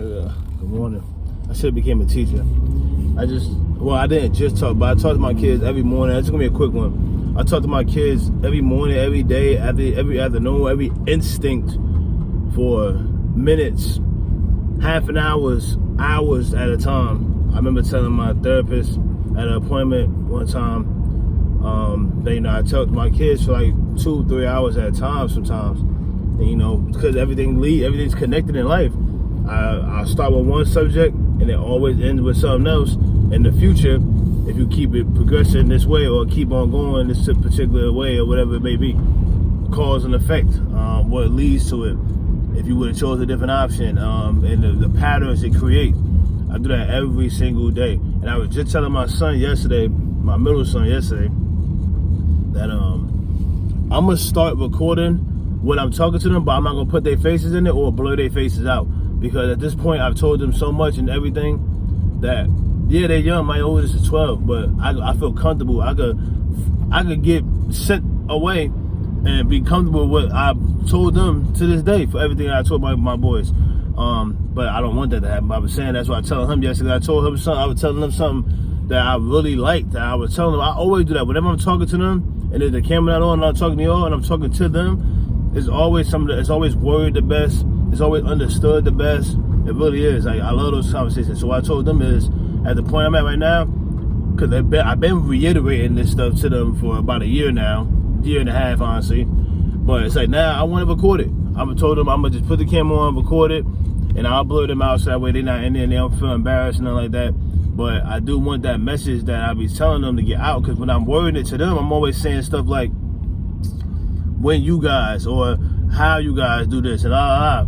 Good morning. I should have became a teacher. I didn't just talk, but I talk to my kids every morning. It's gonna be a quick one. I talk to my kids every morning, every day, every afternoon, every instinct for minutes, half an hours at a time. I remember telling my therapist at an appointment one time, that, I talk to my kids for like 2-3 hours at a time sometimes. And, because everything's connected in life. I start with one subject and it always ends with something else. In the future, if you keep it progressing this way or keep on going this particular way or whatever it may be, cause and effect, what leads to it. If you would have chose a different option, and the patterns it creates. I do that every single day. And I was just telling my middle son yesterday, that I'm gonna start recording when I'm talking to them, but I'm not gonna put their faces in it or blur their faces out. Because at this point, I've told them so much and everything that, yeah, they're young. My oldest is 12, but I feel comfortable. I could get sent away and be comfortable with what I told them to this day for everything I told my boys. But I don't want that to happen. I was saying that's what I told him yesterday. I told him something. I was telling him something that I really liked. That I was telling them. I always do that. Whenever I'm talking to them and there's the camera not on, and I'm talking to y'all and I'm talking to them, it's always it's always worded the best. It's always understood the best. It really is. I love those conversations. So what I told them is, at the point I'm at right now, because I've been reiterating this stuff to them for about a year now, year and a half, honestly. But it's like, now I want to record it. I told them I'm going to just put the camera on, record it, and I'll blur them out so that way they're not in there and they don't feel embarrassed and nothing like that. But I do want that message that I be telling them to get out, because when I'm wording it to them, I'm always saying stuff like, when you guys, or how you guys do this, and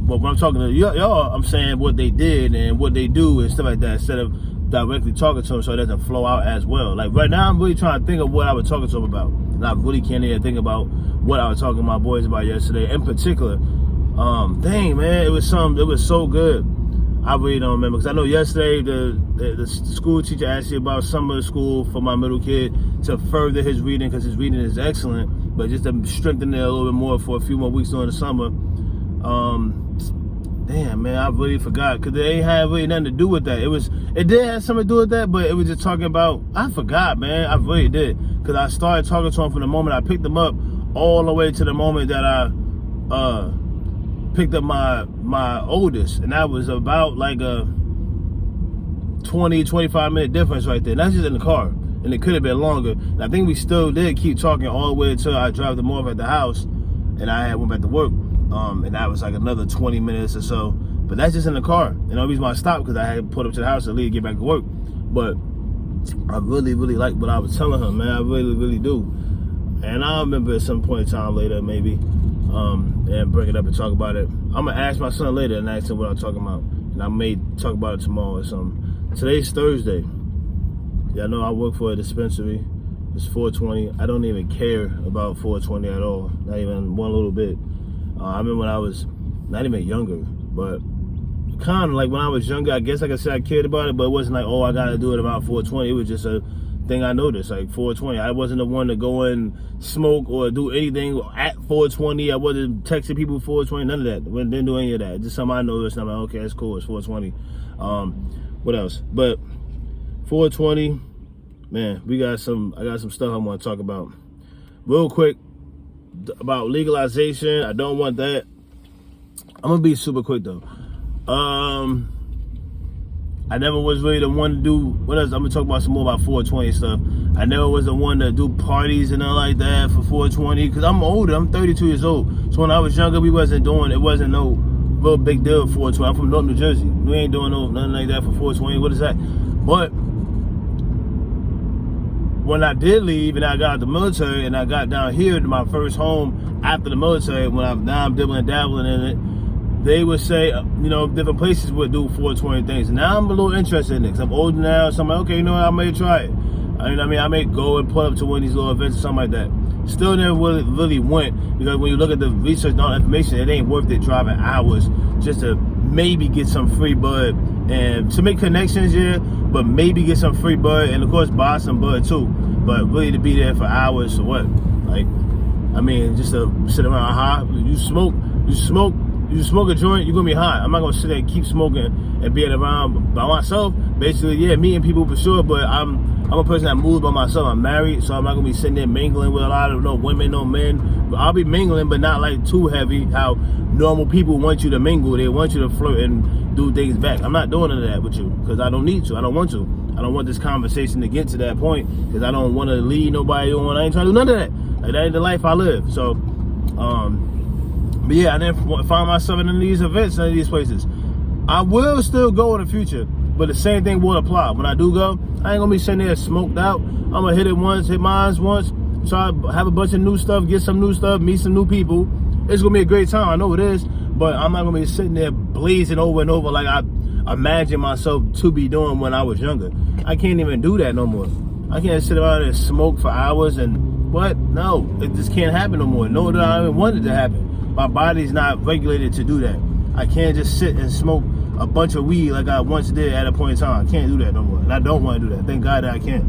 But when I'm talking to y'all, I'm saying what they did and what they do and stuff like that, instead of directly talking to them so it doesn't flow out as well. Like right now, I'm really trying to think of what I was talking to them about. And I really can't even think about what I was talking to my boys about yesterday in particular. Dang, man, it was so good. I really don't remember, because I know yesterday the school teacher asked me about summer school for my middle kid to further his reading, because his reading is excellent, but just to strengthen it a little bit more for a few more weeks during the summer. Damn, man, I really forgot, because it ain't had really nothing to do with that. It did have something to do with that, but it was just talking about, I forgot, man, I really did, because I started talking to him from the moment I picked him up all the way to the moment that I picked up my oldest, and that was about like a 20-25 minute difference right there. And that's just in the car, and it could have been longer. And I think we still did keep talking all the way until I dropped them off at the house and I went back to work, and that was like another 20 minutes or so. But that's just in the car, and the reason why I stopped, because I had put up to the house to leave, get back to work. But I really like what I was telling her, man. I really do. And I remember at some point in time later, maybe, and bring it up and talk about it. I'm gonna ask my son later and ask him what I'm talking about, and I may talk about it tomorrow or something. Today's Thursday. Y'all know I work for a dispensary. It's 420. I don't even care about 420 at all, not even one little bit. I remember when I was not even younger, but kind of like when I was younger, I guess I could say I cared about it, but it wasn't like, oh, I gotta do it about 420. It was just a thing I noticed, like 420. I wasn't the one to go and smoke or do anything at 420. I wasn't texting people 420, none of that. Didn't do any of that. Just something I noticed, and I'm like, okay, that's cool, it's 420. What else? But 420, man, I got some stuff I want to talk about. Real quick, about legalization. I don't want that. I'm gonna be super quick though. I never was really the one to do, what else? I'm gonna talk about some more about 420 stuff. I never was the one to do parties and nothing like that for 420, because I'm older, I'm 32 years old. So when I was younger, it wasn't no real big deal for 420. I'm from North New Jersey. We ain't doing nothing like that for 420. What is that? But when I did leave and I got out the military and I got down here to my first home after the military, now I'm dibbling and dabbling in it, they would say, different places would do 420 things. And now I'm a little interested in it, because I'm older now, so I'm like, okay, I may try it. I may go and pull up to one of these little events or something like that. Still never really went, because when you look at the research and all the information, it ain't worth it driving hours just to maybe get some free bud and to make connections, yeah, but maybe get some free bud and of course buy some bud too. But really to be there for hours, so what? Like, just to sit around high, you smoke You smoke a joint, you're gonna be high. I'm not gonna sit there and keep smoking and being around by myself. Basically, yeah, meeting people for sure, but I'm a person that moves by myself. I'm married, so I'm not gonna be sitting there mingling with a lot of no women, no men. But I'll be mingling, but not like too heavy. How normal people want you to mingle. They want you to flirt and do things back. I'm not doing none of that with you because I don't need to. I don't want to. I don't want this conversation to get to that point because I don't want to lead nobody on. I ain't trying to do none of that. Like, that ain't the life I live. So, but yeah, I didn't find myself in these events, none of these places. I will still go in the future, but the same thing will apply. When I do go, I ain't gonna be sitting there smoked out. I'm gonna hit it once, hit mine once, try to have a bunch of new stuff, get some new stuff, meet some new people. It's gonna be a great time, I know it is, but I'm not gonna be sitting there blazing over and over like I imagine myself to be doing when I was younger. I can't even do that no more. I can't sit around and smoke for hours and what? No, it just can't happen no more. No, that I even want it to happen. My body's not regulated to do that. I can't just sit and smoke a bunch of weed like I once did at a point in time. I can't do that no more. And I don't want to do that. Thank God that I can't.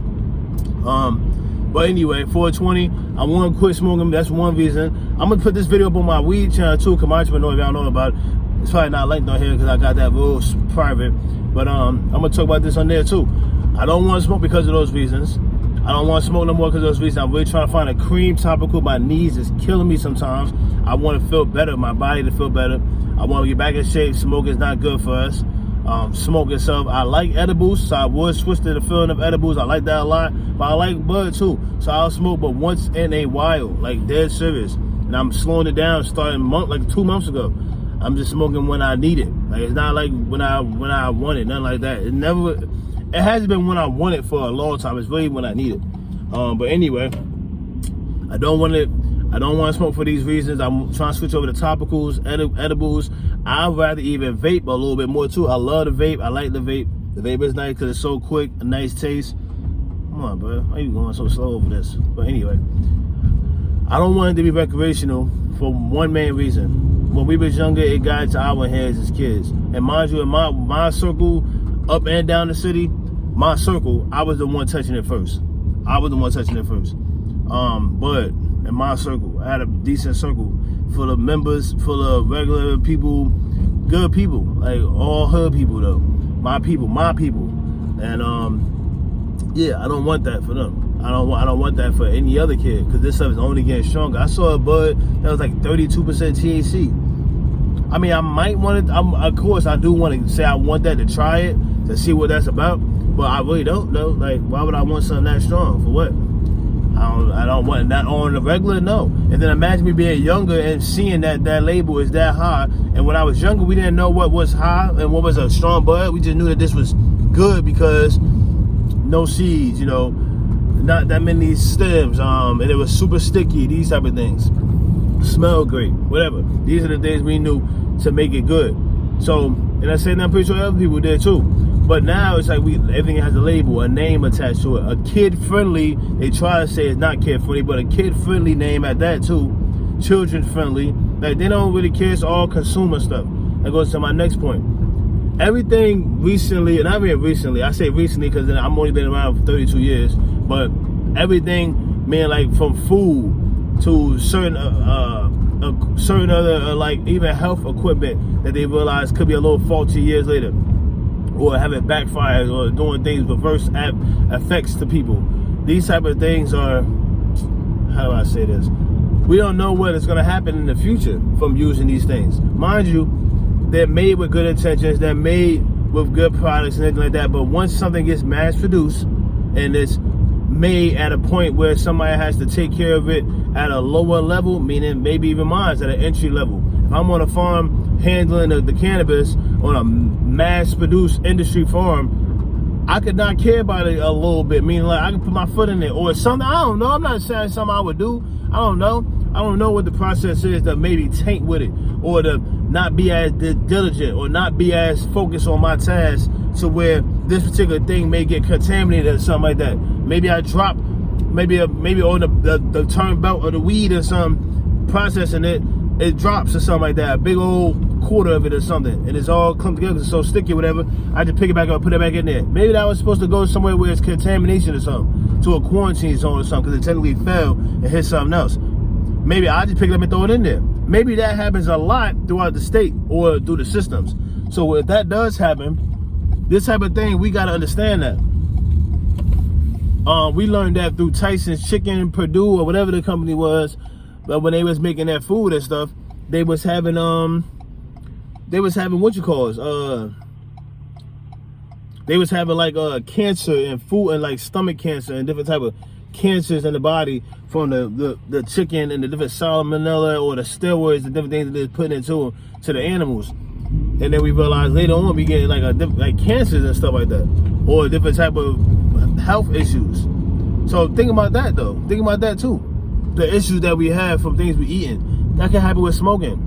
But anyway, 420, I want to quit smoking. That's one reason. I'm going to put this video up on my weed channel too, because my entrepreneur, if y'all know about it. It's probably not linked on here because I got that real private. But I'm going to talk about this on there too. I don't want to smoke because of those reasons. I don't want to smoke no more because of those reasons. I'm really trying to find a cream topical. My knees is killing me sometimes. I want to feel better, my body to feel better. I want to get back in shape. Smoking is not good for us. Smoke itself. I like edibles, so I would switch to the feeling of edibles. I like that a lot, but I like bud too. So I'll smoke, but once in a while, like dead serious. And I'm slowing it down, starting like 2 months ago. I'm just smoking when I need it. Like it's not like when I want it, nothing like that. It hasn't been when I want it for a long time. It's really when I need it. But anyway, I don't want to smoke for these reasons. I'm trying to switch over to topicals, edibles. I'd rather even vape a little bit more too. I love the vape. I like the vape. The vape is nice because it's so quick, a nice taste. Come on, bro. Why are you going so slow over this? But anyway, I don't want it to be recreational for one main reason. When we was younger, it got into our hands as kids. And mind you, in my circle, up and down the city, my circle, I was the one touching it first. But in my circle, I had a decent circle full of members, full of regular people, good people, like all hood people though. My people. And yeah, I don't want that for them. I don't want that for any other kid because this stuff is only getting stronger. I saw a bud that was like 32% THC. I mean, I might want it. Of course, I do want to say I want that to try it to see what that's about, but I really don't know. Like, why would I want something that strong for what? I don't want that on the regular, no. And then imagine me being younger and seeing that label is that high. And when I was younger, we didn't know what was high and what was a strong bud. We just knew that this was good because no seeds, not that many stems, and it was super sticky, these type of things. Smell great, whatever. These are the things we knew to make it good. So, and I said I'm pretty sure other people did too. But now it's like everything has a label, a name attached to it. A kid-friendly, they try to say it's not kid-friendly, but a kid-friendly name at that too. Children-friendly. Like, they don't really care, it's all consumer stuff. That goes to my next point. Everything recently, and not even recently, I say recently because I'm only been around for 32 years, but everything, man, like from food to certain other, like even health equipment that they realize could be a little faulty years later. Or having backfires or doing things reverse effects to people. These type of things are, how do I say this? We don't know what is going to happen in the future from using these things. Mind you, they're made with good intentions. They're made with good products and everything like that. But once something gets mass produced and it's made at a point where somebody has to take care of it at a lower level, meaning maybe even mine's at an entry level. If I'm on a farm handling the cannabis on a mass-produced industry farm, I could not care about it a little bit, meaning like I could put my foot in it or something. I don't know. I'm not saying something I would do. I don't know. I don't know what the process is to maybe taint with it or to not be as diligent or not be as focused on my task to where this particular thing may get contaminated or something like that. Maybe I drop, maybe on the turn belt of the weed or some processing it drops or something like that. A big old quarter of it or something, and it's all clumped together, it's so sticky or whatever. I just pick it back up, put it back in there. Maybe that was supposed to go somewhere where it's contamination or something, to a quarantine zone or something, because it technically fell and hit something else. Maybe I just pick it up and throw it in there. maybe that happens a lot throughout the state or through the systems. So if that does happen, this type of thing, we got to understand that. We learned that through Tyson's Chicken, Purdue, or whatever the company was. But when they was making that food and stuff, they was having what you call they was having like cancer and food and like stomach cancer and different type of cancers in the body from the chicken and the different salmonella or the steroids and different things that they're putting into to the animals. And then we realized later on we getting like cancers and stuff like that, or different type of health issues. So think about that though. Think about that too. The issues that we have from things we eating. That can happen with smoking.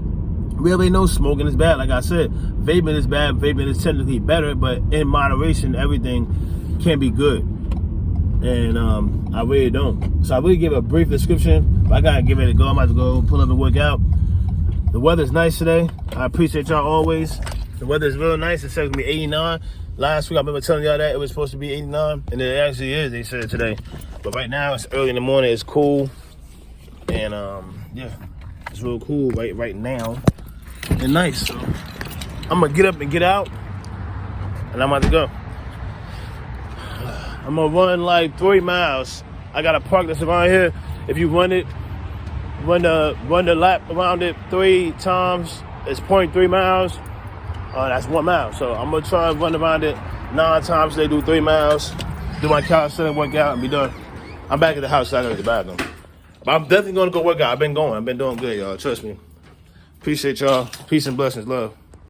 We already know smoking is bad. Like I said, vaping is bad. Vaping is technically better, but in moderation, everything can be good. And I really don't. So I really give a brief description. But I gotta give it a go. I'm about to go pull up and work out. The weather's nice today. I appreciate y'all always. The weather's real nice. It says it's gonna be 89. Last week I remember telling y'all that it was supposed to be 89, and it actually is. They said today. But right now it's early in the morning. It's cool, and yeah, it's real cool right now. And nice. So I'm gonna get up and get out, and I'm about to go. I'm gonna run like 3 miles. I got a park that's around here. If you run the lap around it 3 times, it's 0.3 miles. That's 1 mile. So I'm gonna try and run around it 9 times. They do 3 miles. Do my calisthenics workout and be done. I'm back at the house. So I gotta go to the bathroom. But I'm definitely gonna go work out. I've been doing good, y'all. Trust me. Appreciate y'all. Peace and blessings. Love.